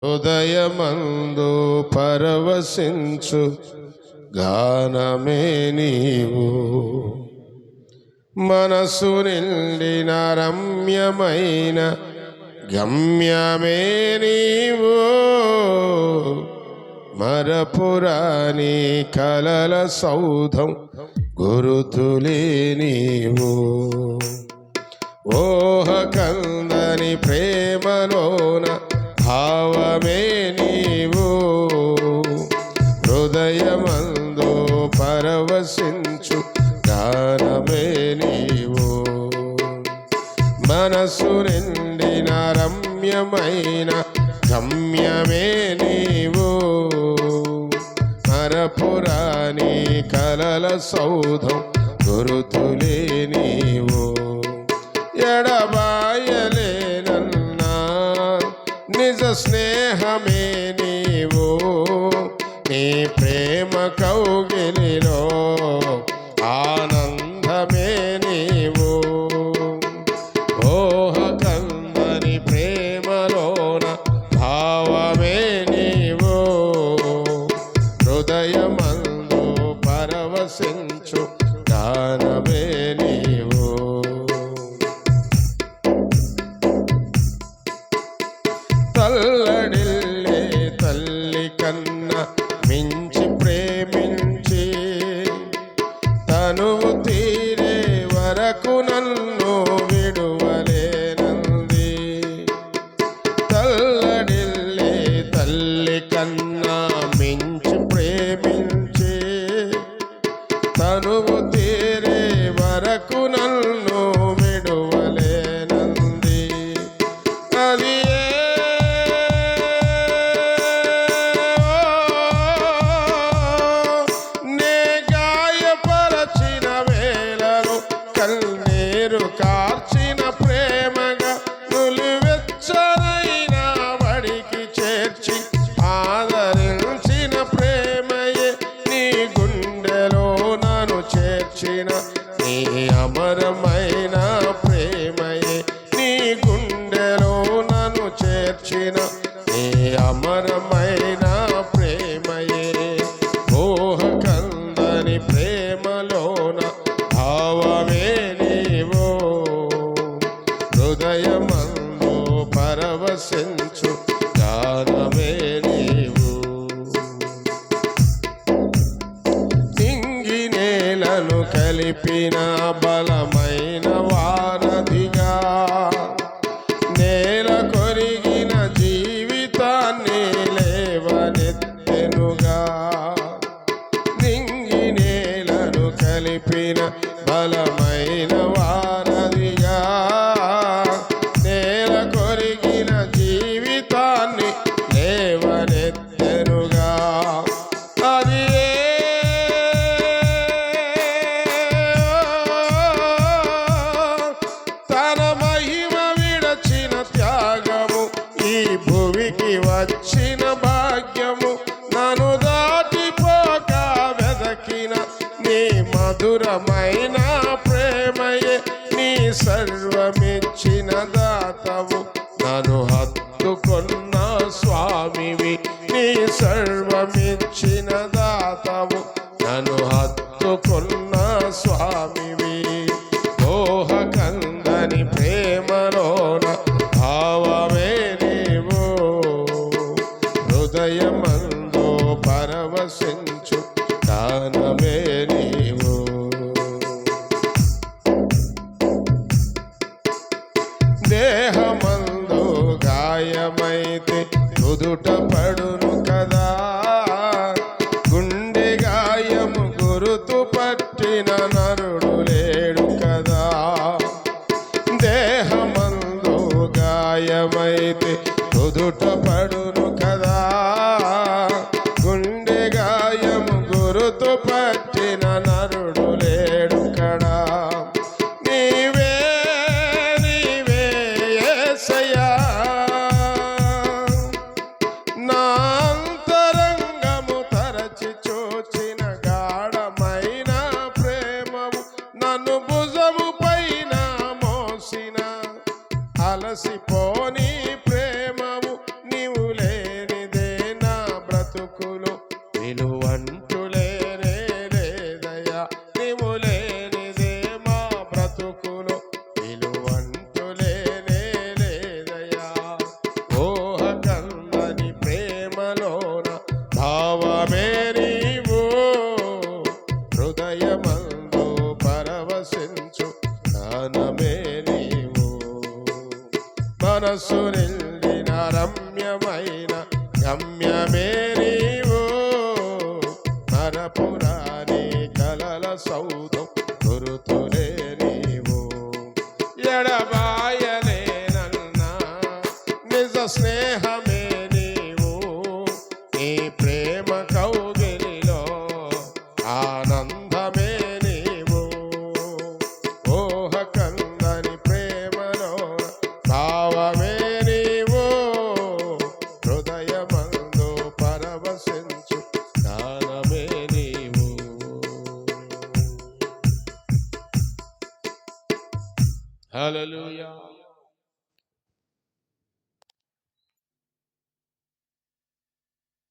హృదయమందు పరవశించు గానమే నీవు, మనసు నిండిన రమ్యమైన గమ్యమే నీవు, మరపురాని కలల సౌధం గురుతులే నీవు. ఓహ కందని ప్రేమలోన భావమే నీవు, హృదయమందు పరవశించు గానమే నీవు, మనసు నిండిన రమ్యమైన గమ్యమే నీవు, మరపురాని కలల సౌధం గురుతులే నీవు. ఎడబాయలేనన్నా నిజ స్నేహమే నీవు, నీ ప్రేమ కౌగిలిలో ఆనందమే నీవు. ఓహ కందని ప్రేమలోన భావమే నీవు, హృదయమందు పరవశించు గానమే నీవు. తల్లడిల్లే తల్లి కన్న మించి ప్రేమించి, తనువు తీరే వరకు నన్ను విడువలేనంది. తల్లడిల్లే తల్లి కన్నా మించి ప్రేమించి, తనువు తీరే వరకు నన్ను విడువలేనంది. అది కన్నీరు కార్చిన ప్రేమగా నులివెచ్చనైన వడికి చేర్చి ఆదరించిన ప్రేమయే, నీ గుండెలో నన్ను చేర్చిన నీ అమరమైన ప్రేమయే, నీ గుండెలో నన్ను చేర్చిన నీ అమరమైన ప్రేమయే. ఓహ కందని ప్రేమలోన భావమే నీవు, హృదయమందు పరవశించు గానమే నీవు. నింగి నేలను కలిపిన బలమైన వారధిగా, నేల కొరిగిన జీవితాన్ని లేవనెత్తెనుగా. నింగి నేలను కలిపిన బలమైన వారధిగా, నేల కొరిగిన జీవితాన్ని లేవనెత్తెనుగా. అది తన మహిమ విడచిన త్యాగము, ఈ భువికి వచ్చిన భాగ్యము, నన్ను దాటిపోక వెదకిన నీ మధురమైన ప్రేమయే, నీ సర్వమిచ్చిన దాతవు, నన్ను హత్తుకొన్న స్వామివి. నీ సర్వమిచ్చిన దాతవు, నన్ను హత్తుకొన్న స్వామివి. ఓహ కందని ప్రేమలోన భావమే నీవు, హృదయమందు పరవశించు గానమే నీవు. దేహమందు గాయమైతే నుదుట పడును కదా, గుండె గాయము గురుతు పట్టిన నరుడు లేడు కదా. దేహమందు గాయమైతే నుదుట పడును కదా, గుండె గాయము గురుతు పట్టిన నరుడు లేడు కదా. నీవే నీవే యేసయ్యా, నా అంతరంగము తరచి చూచిన గాఢమైన ప్రేమము, నన్ను భుజము పైన మోసిన అలసిపోని ప్రేమము నీవులే. శాశ్వతమైన గమ్యమే నీవు, మరపురాని కలల సౌధం గురుతులే నీవు. ఎడబాయలేనన్నా నిజ స్నేహమే నీవు, నీ ప్రేమ కౌగిలిలో ఆనందమే నీవు. ఊహ కందని ప్రేమలో భావమే నీవు, హృదయమందు పరవశించు జ్ఞానమే నీవు. హల్లెలూయా.